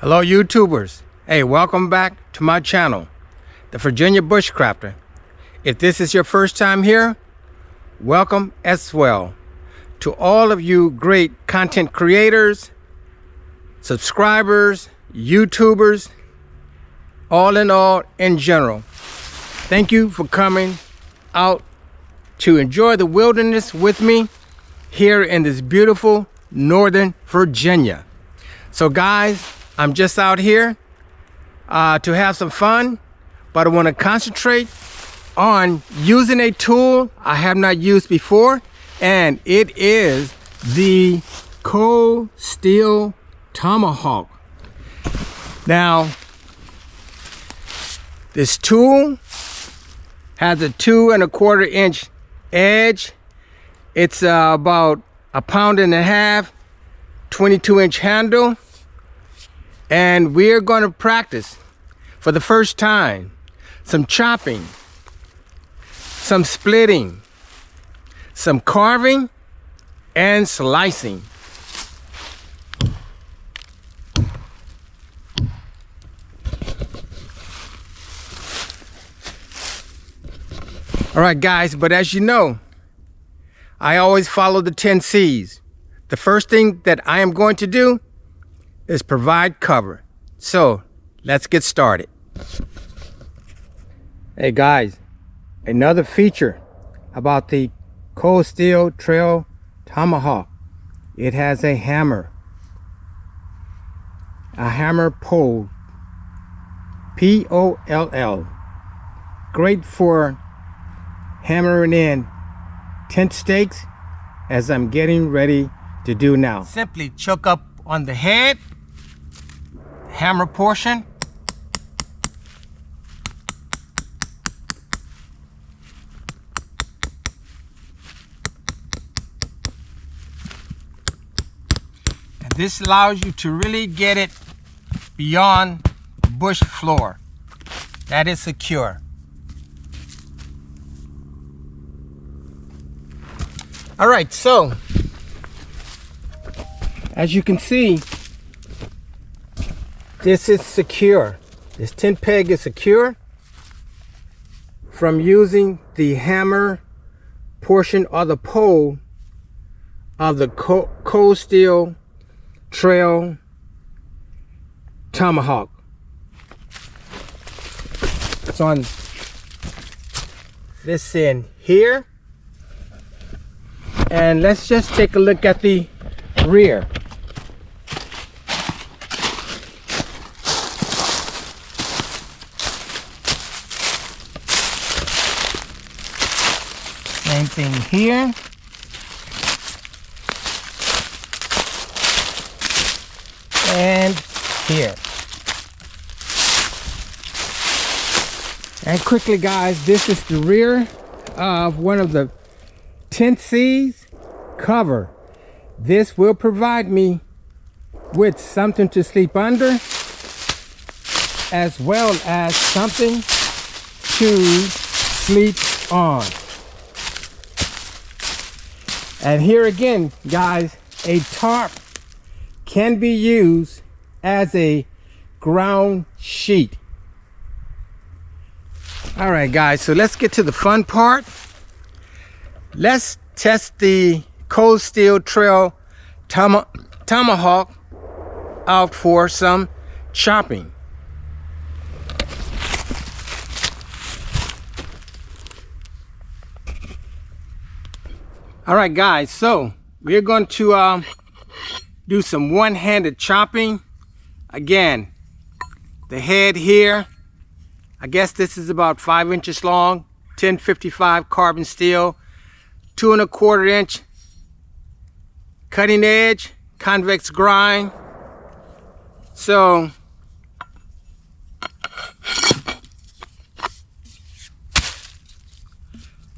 Hello YouTubers. Hey, welcome back to my channel, the Virginia Bushcrafter. If this is your first time here, welcome as well. To all of you great content creators, subscribers, YouTubers, all in all, in general, thank you for coming out to enjoy the wilderness with me here in this beautiful Northern Virginia. So guys, I'm just out here to have some fun, but I want to concentrate on using a tool I have not used before, and it is the cold steel Tomahawk. Now, this tool has a 2 1/4 inch edge. It's about 1.5 pounds, 22-inch handle. And we're going to practice for the first time some chopping, some splitting, some carving, and slicing. All right, guys, but as you know, I always follow the 10 C's. The first thing that I am going to do is provide cover. So let's get started. Hey guys, another feature about the cold steel trail Tomahawk. It has a hammer pole, P-O-L-L. Great for hammering in tent stakes, as I'm getting ready to do now. Simply choke up on the head, hammer portion, and this allows you to really get it beyond the bush floor. That is secure. All right, so as you can see, this is secure. This tent peg is secure from using the hammer portion of the pole of the cold steel trail Tomahawk. It's on this end here. And let's just take a look at the rear. Same thing here. And here. And quickly guys, this is the rear of one of the 10 C's cover. This will provide me with something to sleep under, as well as something to sleep on. And here again, guys, a tarp can be used as a ground sheet. All right, guys, so let's get to the fun part. Let's test the cold steel trail Tomahawk out for some chopping. All right, guys, so we're going to do some one-handed chopping. Again, the head here, I guess this is about 5 inches long, 1055 carbon steel, 2 1/4 inch cutting edge, convex grind. So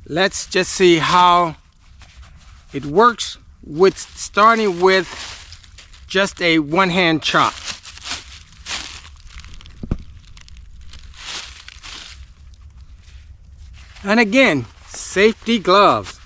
let's just see how it works with starting with just a one-hand chop. And again, safety gloves.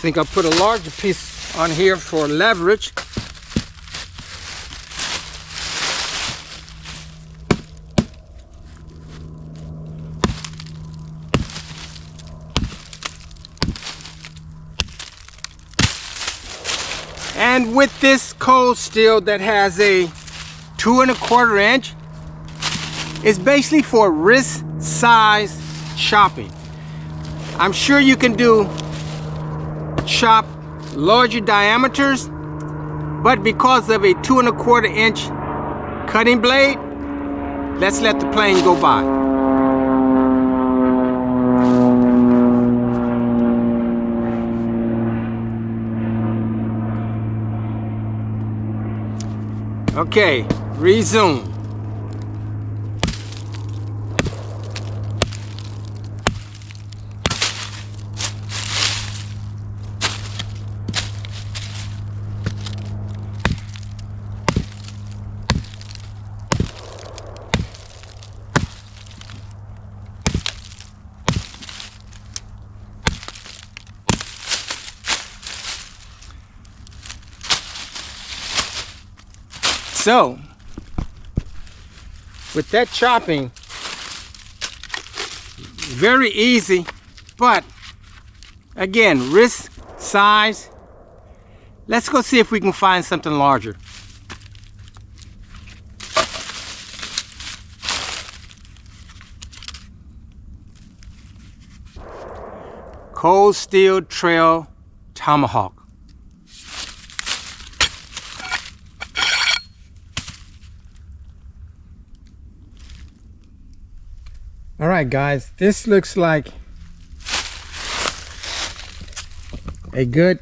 think I'll put a larger piece on here for leverage. And with this cold steel that has a 2 1/4 inch, it's basically for wrist size chopping. I'm sure you can chop larger diameters, but because of a 2 1/4 inch cutting blade, let's let the plane go by. Okay, resume. So, with that chopping, very easy, but again, wrist size. Let's go see if we can find something larger. Cold steel trail tomahawk. All right, guys, this looks like a good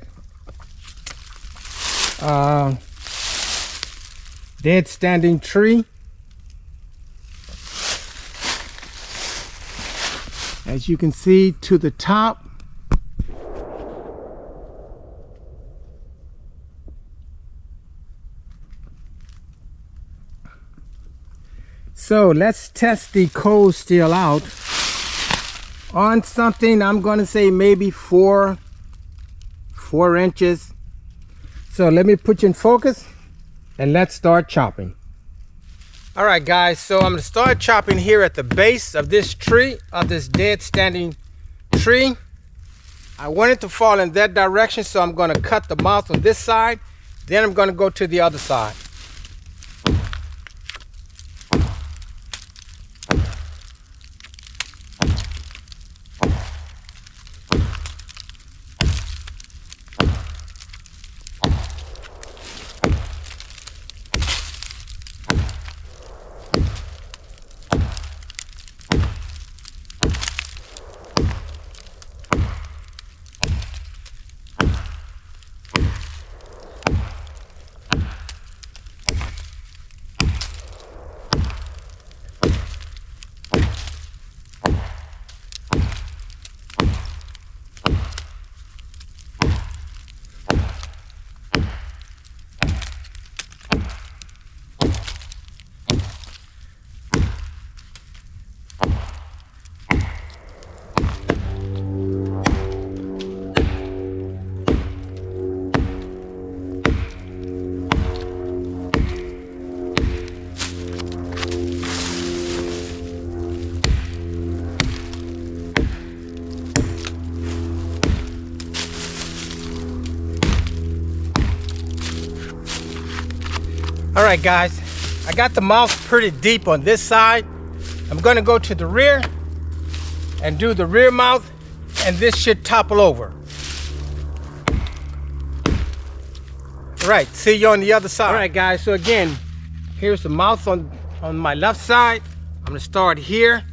dead standing tree. As you can see to the top, so let's test the cold steel out on something. I'm going to say maybe 4 inches. So let me put you in focus and let's start chopping. All right, guys, so I'm going to start chopping here at the base of this tree, of this dead standing tree. I want it to fall in that direction, so I'm going to cut the mouth on this side. Then I'm going to go to the other side. All right, guys, I got the mouth pretty deep on this side. I'm going to go to the rear and do the rear mouth, and this should topple over. All right, see you on the other side. All right, guys, so again, here's the mouth on my left side. I'm going to start here,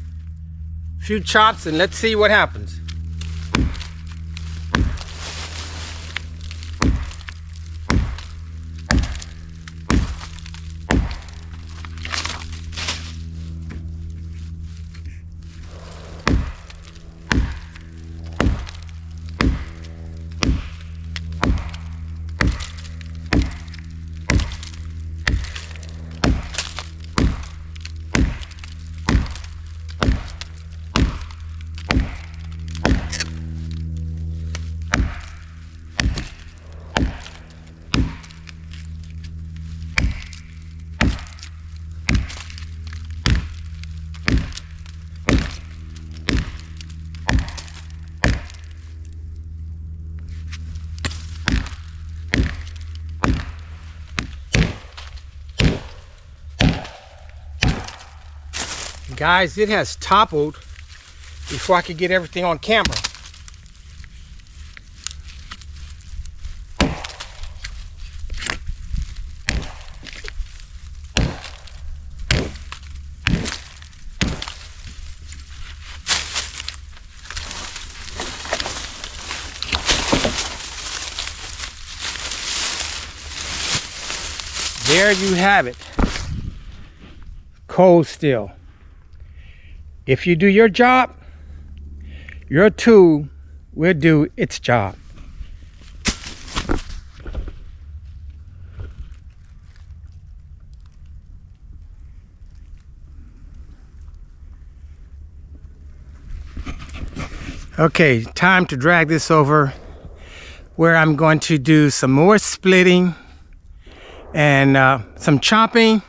a few chops, and let's see what happens. Guys, it has toppled before I could get everything on camera. There you have it. Cold steel. If you do your job, your tool will do its job. Okay, time to drag this over where I'm going to do some more splitting and some chopping,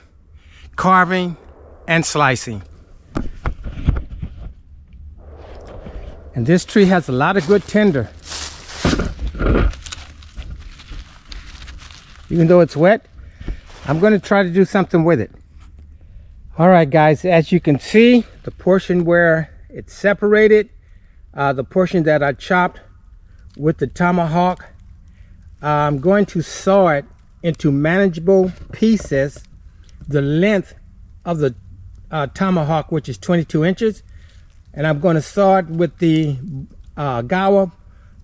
carving, and slicing. And this tree has a lot of good tinder. Even though it's wet, I'm going to try to do something with it. All right, guys, as you can see, the portion where it's separated, the portion that I chopped with the tomahawk, I'm going to saw it into manageable pieces, the length of the tomahawk, which is 22 inches. And I'm going to saw it with the Gawa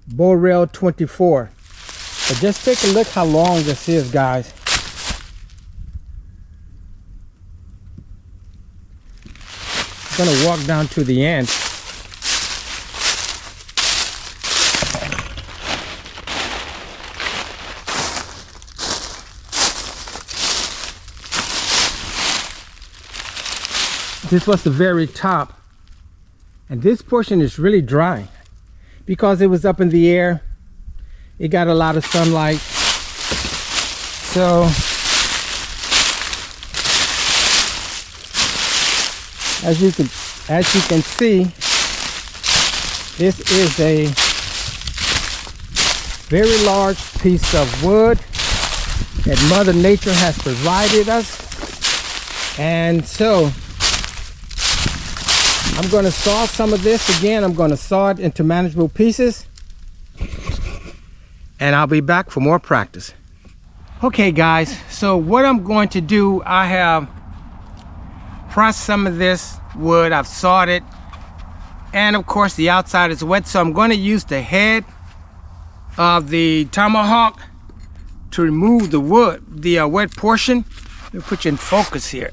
bow rail 24. But just take a look how long this is, guys. I'm going to walk down to the end. This was the very top, and this portion is really dry because it was up in the air. It got a lot of sunlight, so as you can see, this is a very large piece of wood that Mother Nature has provided us. And so I'm going to saw some of this again. I'm going to saw it into manageable pieces, and I'll be back for more practice. Okay, guys, so what I'm going to do, I have pressed some of this wood, I've sawed it, and of course the outside is wet, so I'm going to use the head of the tomahawk to remove the wood, the wet portion. Let me put you in focus here.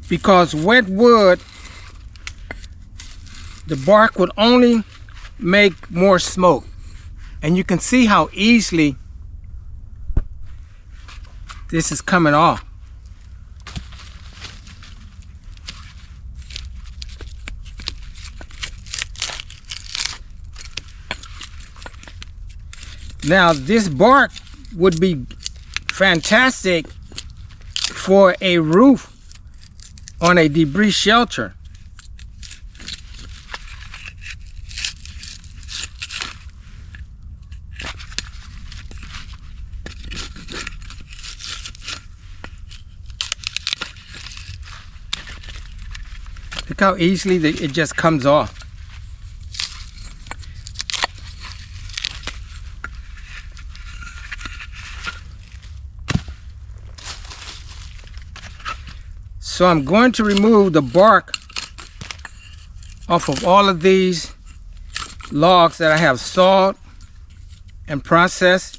Because wet wood, the bark would only make more smoke. And you can see how easily this is coming off. Now this bark would be fantastic for a roof on a debris shelter. Look how easily it just comes off. So I'm going to remove the bark off of all of these logs that I have sawed and processed.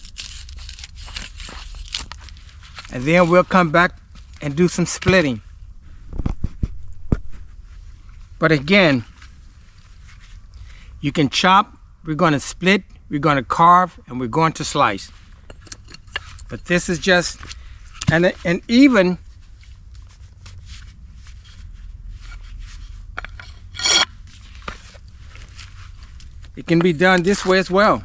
And then we'll come back and do some splitting. But again, you can chop, we're going to split, we're going to carve, and we're going to slice. But this is just, and even it can be done this way as well.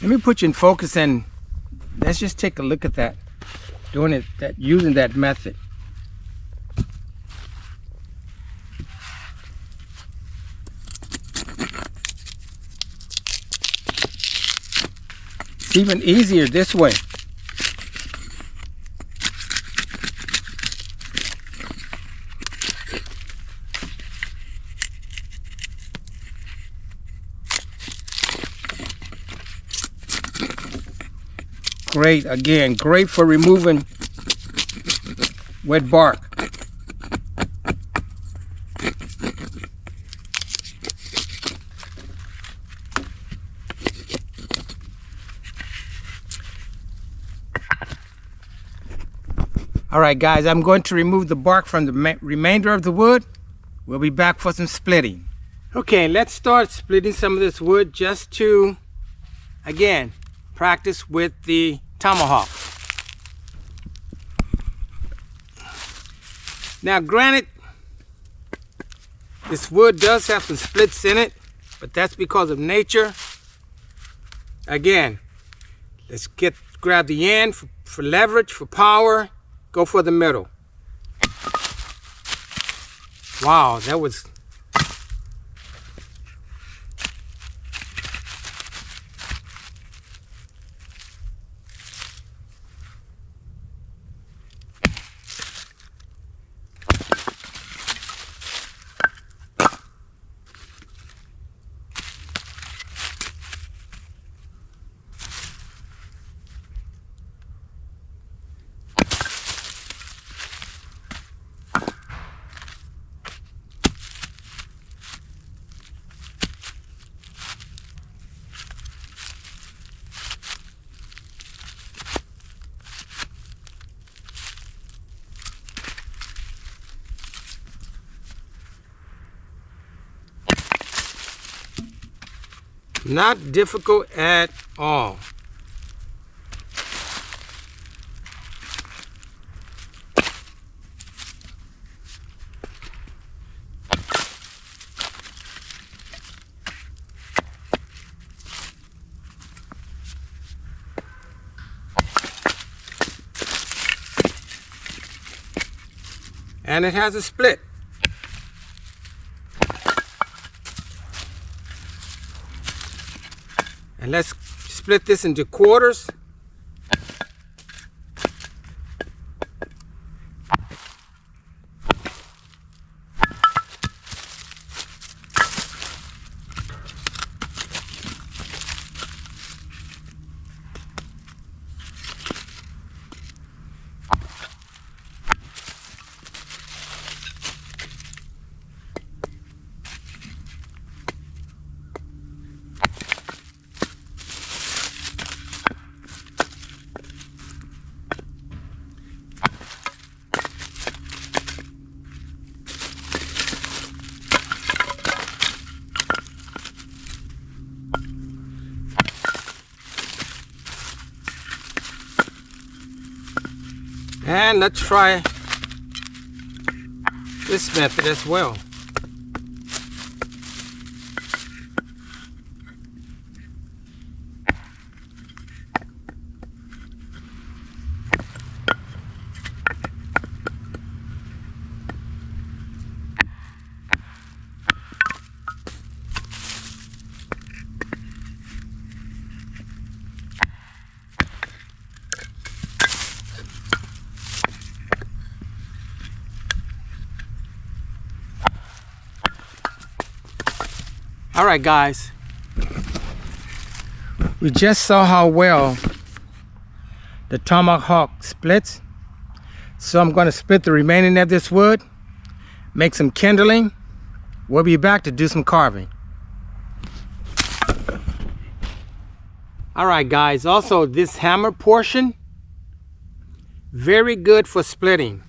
Let me put you in focus and let's just take a look at that. Using that method. even easier this way. Great, again, great for removing wet bark. All right, guys, I'm going to remove the bark from the remainder of the wood. We'll be back for some splitting. Okay, let's start splitting some of this wood just to, again, practice with the tomahawk. Now, granted, this wood does have some splits in it, but that's because of nature. Again, let's grab the end for leverage, for power. Go for the middle. Wow, that was... not difficult at all. And it has a split. And let's split this into quarters. And let's try this method as well. All right, guys, we just saw how well the tomahawk splits. So I'm going to split the remaining of this wood, make some kindling. We'll be back to do some carving. All right, guys, also this hammer portion, very good for splitting.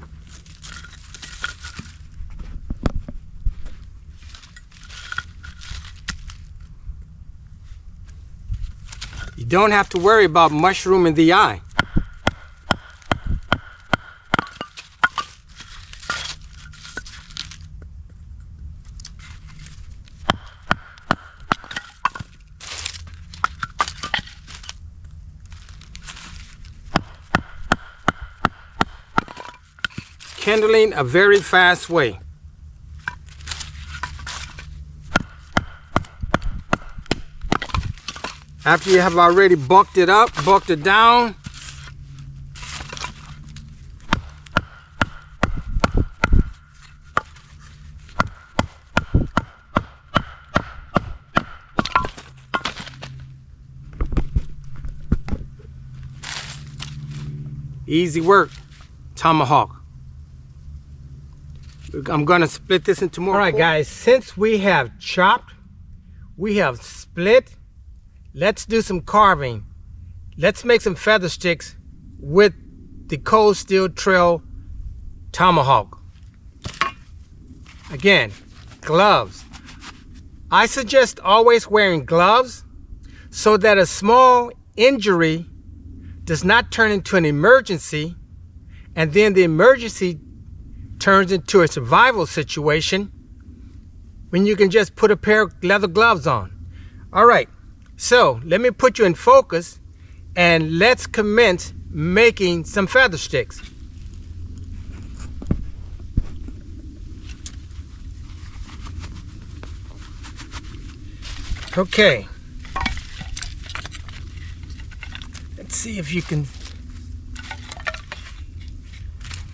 You don't have to worry about mushrooming the eye. Kindling a very fast way. After you have already bulked it up, bulked it down, easy work, Tomahawk. I'm gonna split this into more. All right, guys, since we have chopped, we have split, let's do some carving. Let's make some feather sticks with the Cold Steel Trail Tomahawk. Again, gloves. I suggest always wearing gloves so that a small injury does not turn into an emergency, and then the emergency turns into a survival situation when you can just put a pair of leather gloves on. All right, so let me put you in focus and let's commence making some feather sticks. Okay. Let's see if you can.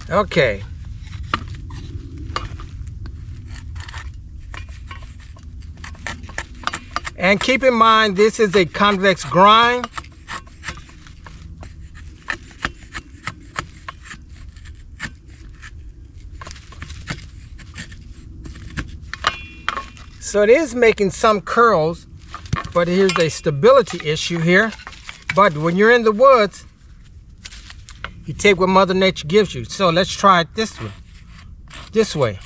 Okay. And keep in mind, this is a convex grind. So it is making some curls, but here's a stability issue here. But when you're in the woods, you take what Mother Nature gives you. So let's try it this way. This way.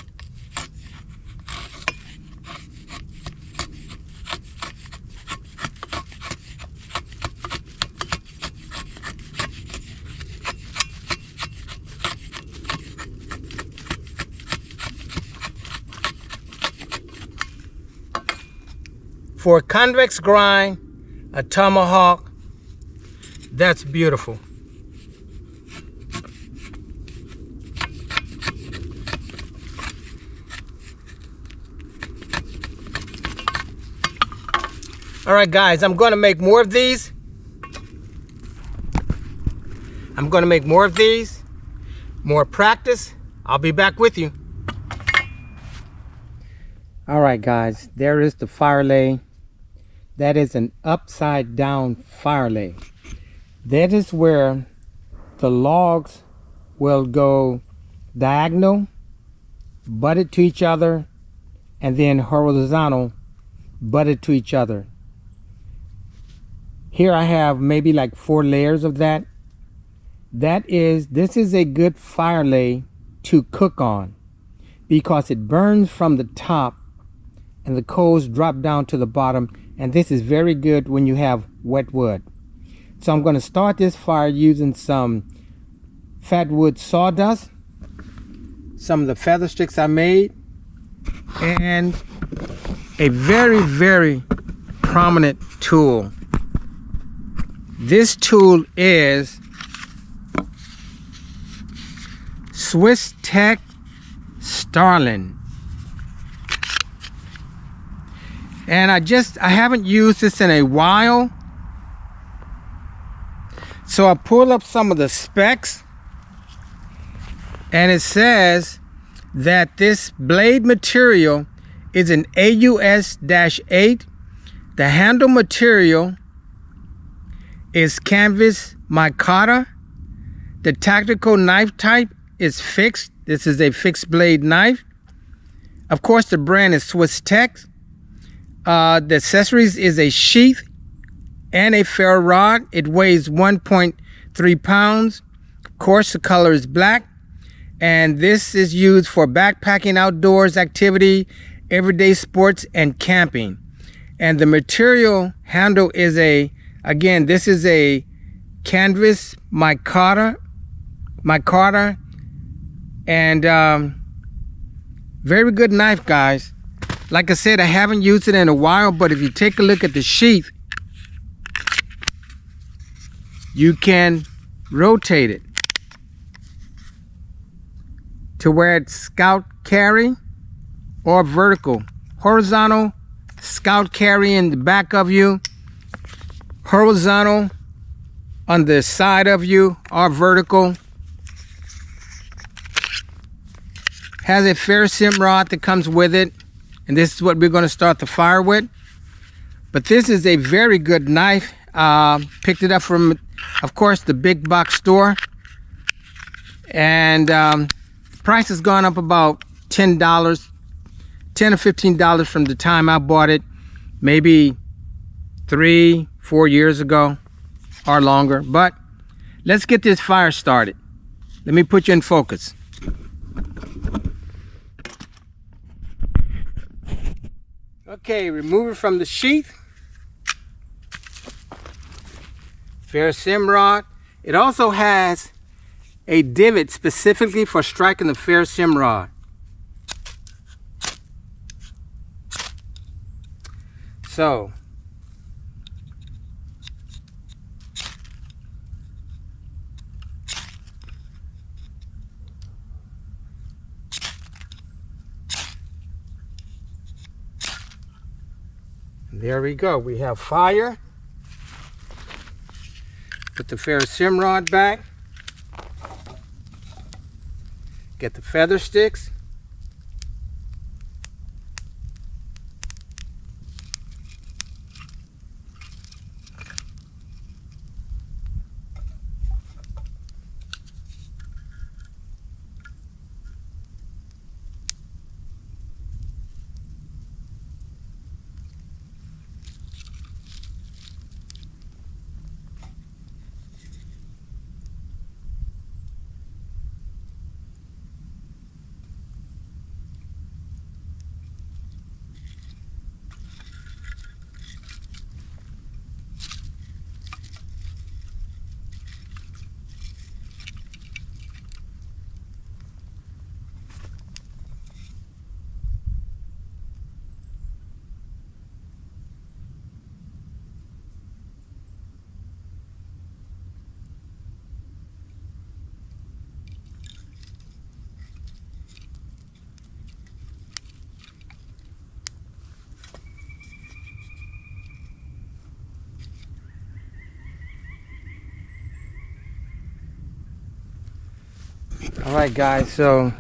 For a convex grind, a tomahawk, that's beautiful. All right, guys, I'm going to make more of these. More practice. I'll be back with you. All right, guys, there is the fire lay. That is an upside down fire lay. That is where the logs will go diagonal, butted to each other, and then horizontal, butted to each other. Here I have maybe like 4 layers of that. This is a good fire lay to cook on because it burns from the top and the coals drop down to the bottom, and this is very good when you have wet wood. So I'm going to start this fire using some fat wood sawdust, some of the feather sticks I made, and a very, very prominent tool. This tool is Swiss Tech Starling. And I haven't used this in a while. So I pull up some of the specs, and it says that this blade material is an AUS-8. The handle material is canvas micarta. The tactical knife type is fixed. This is a fixed blade knife. Of course, the brand is Swiss Tech. The accessories is a sheath and a ferro rod. It weighs 1.3 pounds. Of course, the color is black. And this is used for backpacking, outdoors activity, everyday sports, and camping. And the material handle is again, this is a canvas micarta. And very good knife, guys. Like I said, I haven't used it in a while, but if you take a look at the sheath, you can rotate it to where it's scout carry or vertical. Horizontal, scout carry in the back of you. horizontal on the side of you or vertical. Has a ferrocerium rod that comes with it, and this is what we're going to start the fire with. But this is a very good knife. Picked it up from, of course, the big box store, and price has gone up about $10 or $15 from the time I bought it, maybe 3-4 years ago or longer. But let's get this fire started. Let me put you in focus. Okay, remove it from the sheath. Ferrocerium rod. It also has a divot specifically for striking the ferrocerium rod. So there we go. We have fire. Put the ferrocerium rod back. Get the feather sticks. All right, guys, so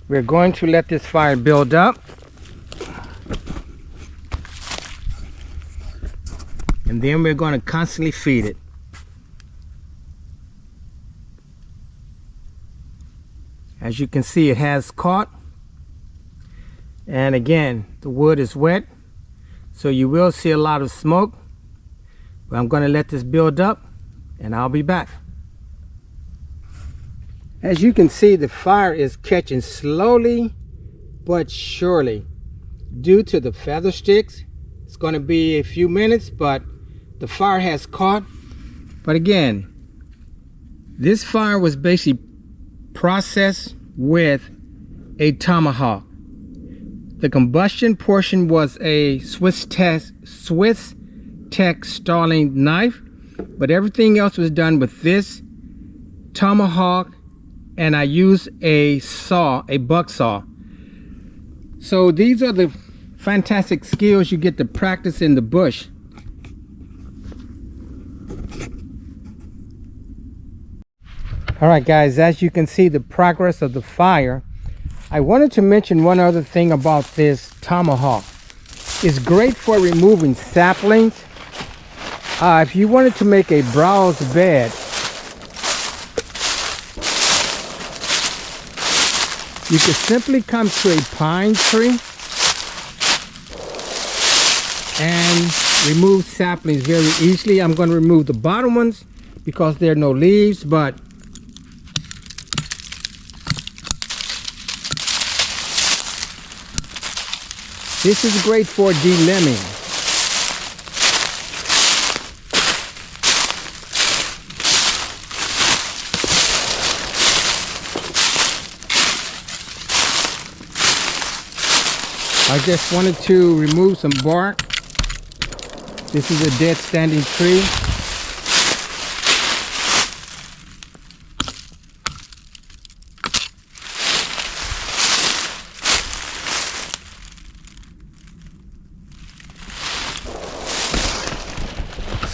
we're going to let this fire build up, and then we're going to constantly feed it. As you can see, it has caught, and again, the wood is wet, so you will see a lot of smoke. But I'm going to let this build up, and I'll be back. As you can see, the fire is catching slowly but surely due to the feather sticks. It's going to be a few minutes, but the fire has caught. But again, this fire was basically processed with a Tomahawk. The combustion portion was a Swiss Tech Starling knife, but everything else was done with this Tomahawk, and I used a saw, a buck saw. So these are the fantastic skills you get to practice in the bush. All right, guys, as you can see the progress of the fire, I wanted to mention one other thing about this Tomahawk. It's great for removing saplings. If you wanted to make a browse bed, you could simply come to a pine tree and remove saplings very easily. I'm going to remove the bottom ones because there are no leaves, but this is great for delimbing. I just wanted to remove some bark. This is a dead standing tree.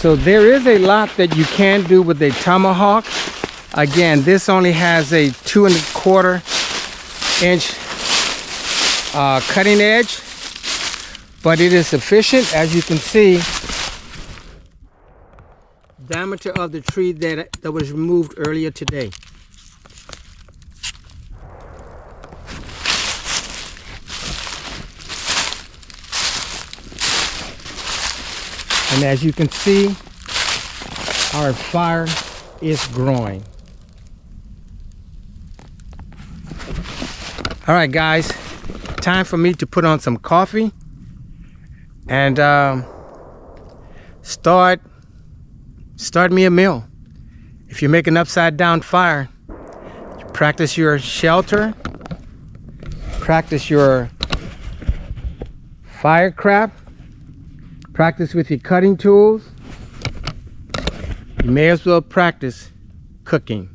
So there is a lot that you can do with a tomahawk. Again, this only has a 2¼ inch cutting edge, but it is sufficient. As you can see, diameter of the tree that was removed earlier today. And as you can see, our fire is growing. All right, guys, time for me to put on some coffee and start me a meal. If you make an upside down fire, you practice your shelter, practice your firecraft, practice with your cutting tools. You may as well practice cooking.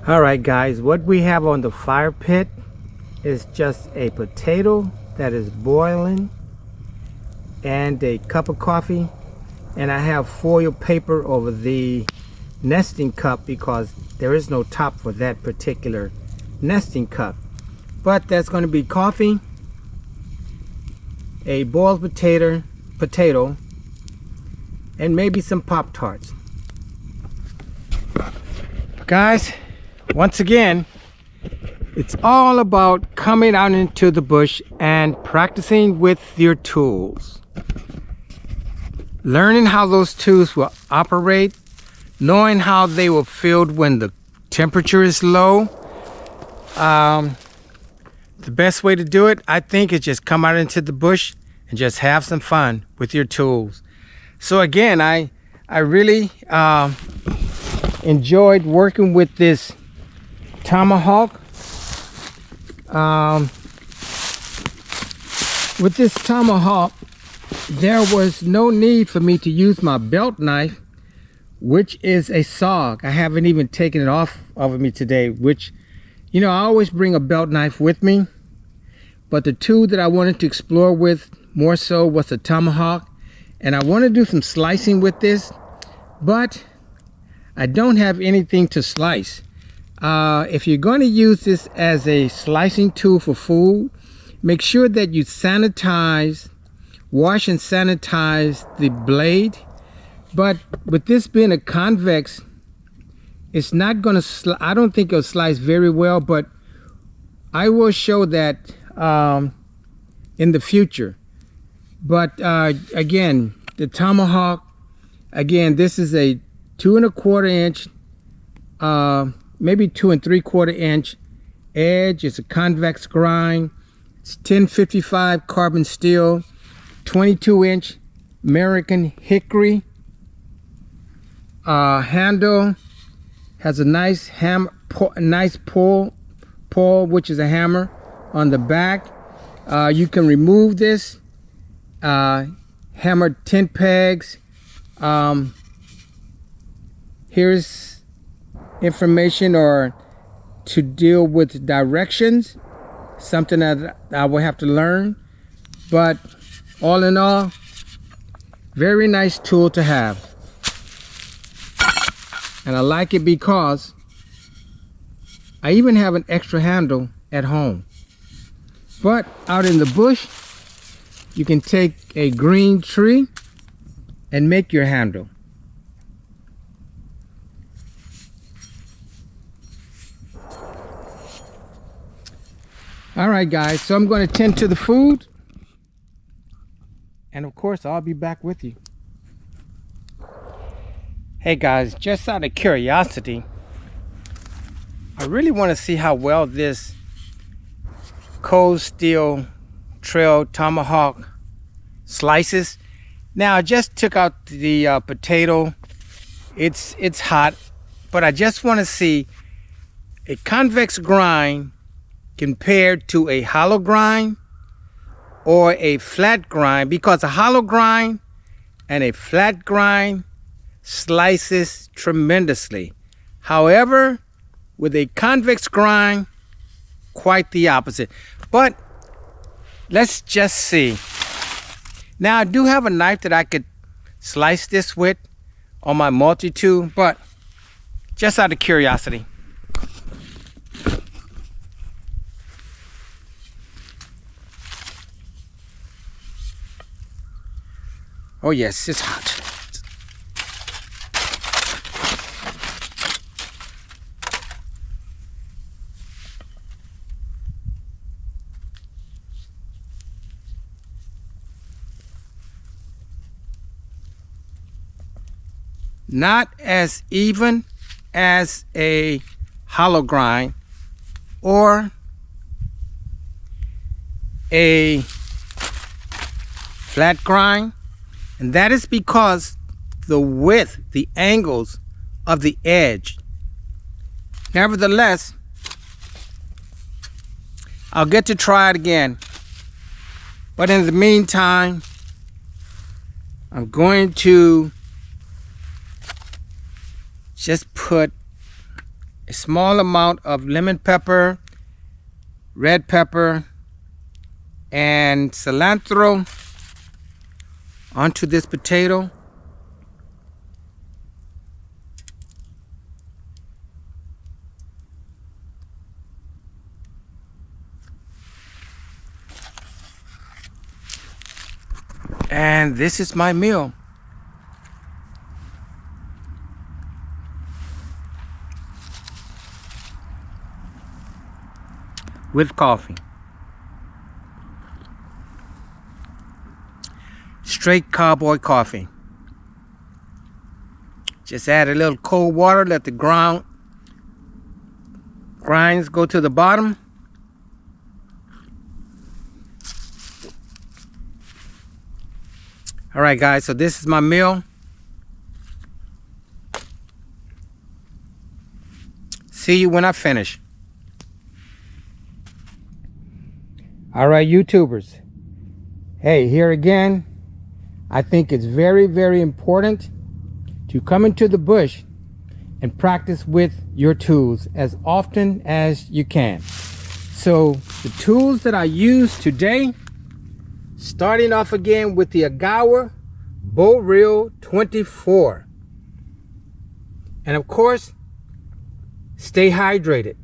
All right, guys, what we have on the fire pit is just a potato that is boiling and a cup of coffee, and I have foil paper over the nesting cup because there is no top for that particular nesting cup. But that's going to be coffee, a boiled potato, and maybe some Pop-Tarts. Guys, once again, it's all about coming out into the bush and practicing with your tools. Learning how those tools will operate, knowing how they will feel when the temperature is low. The best way to do it, I think, is just come out into the bush and just have some fun with your tools. So again, I really enjoyed working with this Tomahawk. With this Tomahawk, there was no need for me to use my belt knife, which is a SOG. I haven't even taken it off of me today, which, you know, I always bring a belt knife with me. But the tool that I wanted to explore with more so was the Tomahawk. And I want to do some slicing with this, but I don't have anything to slice. If you're going to use this as a slicing tool for food, make sure that you wash and sanitize the blade. But with this being a convex, it's not going to, I don't think it'll slice very well, but I will show that in the future. But again, the Tomahawk, again, this is a 2¼ inch, maybe 2 3/4 inch edge. It's a convex grind. It's 1055 carbon steel, 22 inch American hickory. Handle has a nice pull, which is a hammer on the back. You can remove this, hammer 10 pegs. Here's information or to deal with directions, something that I will have to learn. But all in all, very nice tool to have. And I like it because I even have an extra handle at home. But out in the bush, you can take a green tree and make your handle. All right, guys, so I'm going to tend to the food. And of course, I'll be back with you. Hey guys, just out of curiosity, I really want to see how well this cold steel trail Tomahawk slices. Now I just took out the potato. It's hot, but I just want to see a convex grind compared to a hollow grind or a flat grind, because a hollow grind and a flat grind slices tremendously. However, With a convex grind, quite the opposite. But let's just see. Now I do have a knife that I could slice this with on my multi-tool, but just out of curiosity. Oh yes, it's hot. Not as even as a hollow grind or a flat grind, and that is because the width, the angles of the edge. Nevertheless, I'll get to try it again, but in the meantime, I'm going to just put a small amount of lemon pepper, red pepper, and cilantro onto this potato. And this is my meal. With coffee. Straight cowboy coffee. Just add a little cold water, let the grinds go to the bottom. All right, guys, so this is my meal. See you when I finish. All right, YouTubers. Hey, here again, I think it's very, very important to come into the bush and practice with your tools as often as you can. So the tools that I use today, starting off again with the Agawa Bow Reel 24. And of course, stay hydrated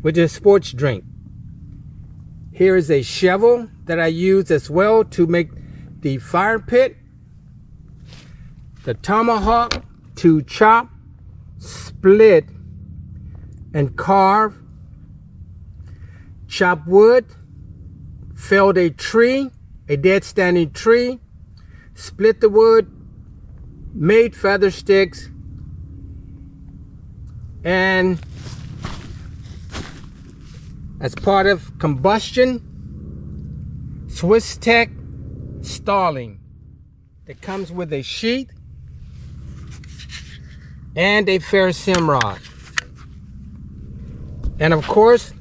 with your sports drink. Here is a shovel that I use as well to make the fire pit. The Tomahawk to chop, split, and carve. Chop wood. Felled a tree, a dead standing tree. Split the wood. Made feather sticks. And as part of combustion, Swiss Tech stalling that comes with a sheath and a ferrocerium rod. And of course,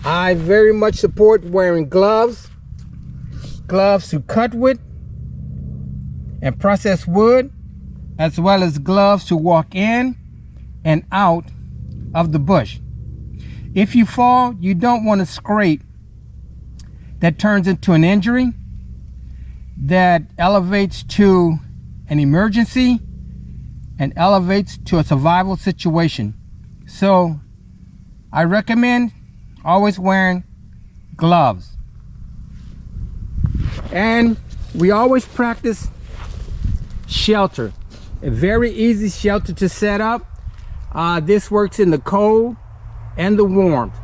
I very much support wearing gloves to cut with and process wood, as well as gloves to walk in and out of the bush. If you fall, you don't want to scrape. That turns into an injury that elevates to an emergency and elevates to a survival situation. So I recommend always wearing gloves. And we always practice shelter. A very easy shelter to set up. This works in the cold and the warmth.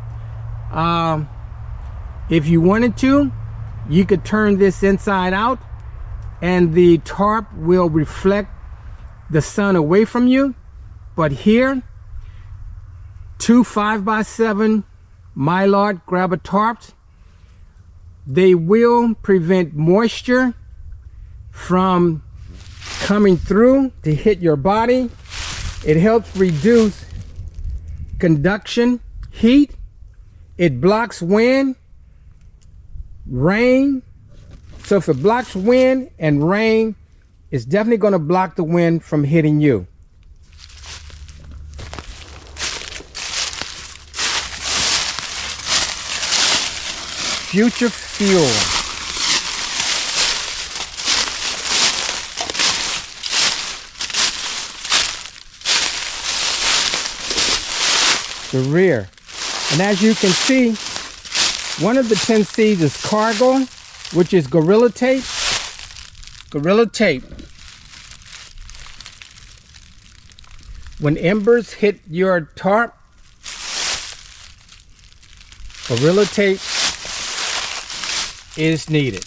If you wanted to, you could turn this inside out and the tarp will reflect the sun away from you. But here, 2 5x7 Mylar grabber tarps, they will prevent moisture from coming through to hit your body. It helps reduce conduction, heat. It blocks wind, rain. So if it blocks wind and rain, it's definitely going to block the wind from hitting you. future fuel. The rear. And as you can see, one of the 10 C's is cargo, which is Gorilla Tape. Gorilla Tape. When embers hit your tarp, Gorilla Tape is needed.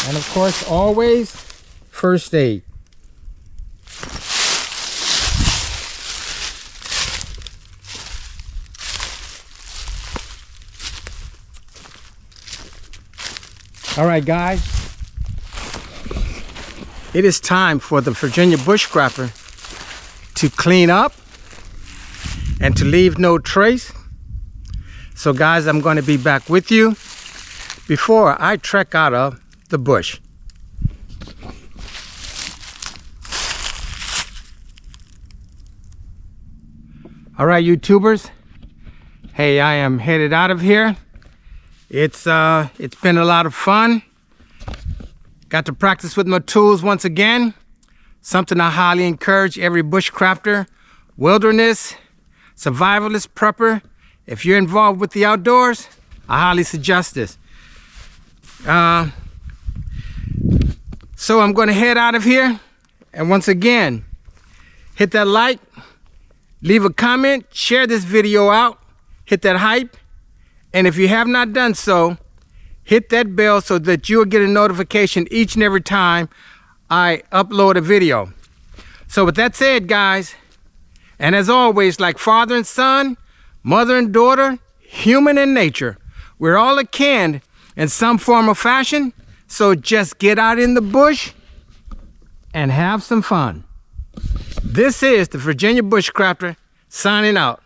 And of course, always first aid. All right, guys, it is time for the Virginia bushcrafter to clean up and to leave no trace. So guys, I'm going to be back with you before I trek out of the bush. All right, YouTubers, hey, I am headed out of here. It's been a lot of fun. Got to practice with my tools once again. Something I highly encourage every bushcrafter, wilderness, survivalist, prepper. If you're involved with the outdoors, I highly suggest this. So I'm going to head out of here. And once again, hit that like, leave a comment, share this video out, hit that hype. And if you have not done so, hit that bell so that you'll get a notification each and every time I upload a video. So with that said, guys, and as always, like father and son, mother and daughter, human and nature, we're all akin in some form or fashion. So just get out in the bush and have some fun. This is the Virginia Bushcrafter signing out.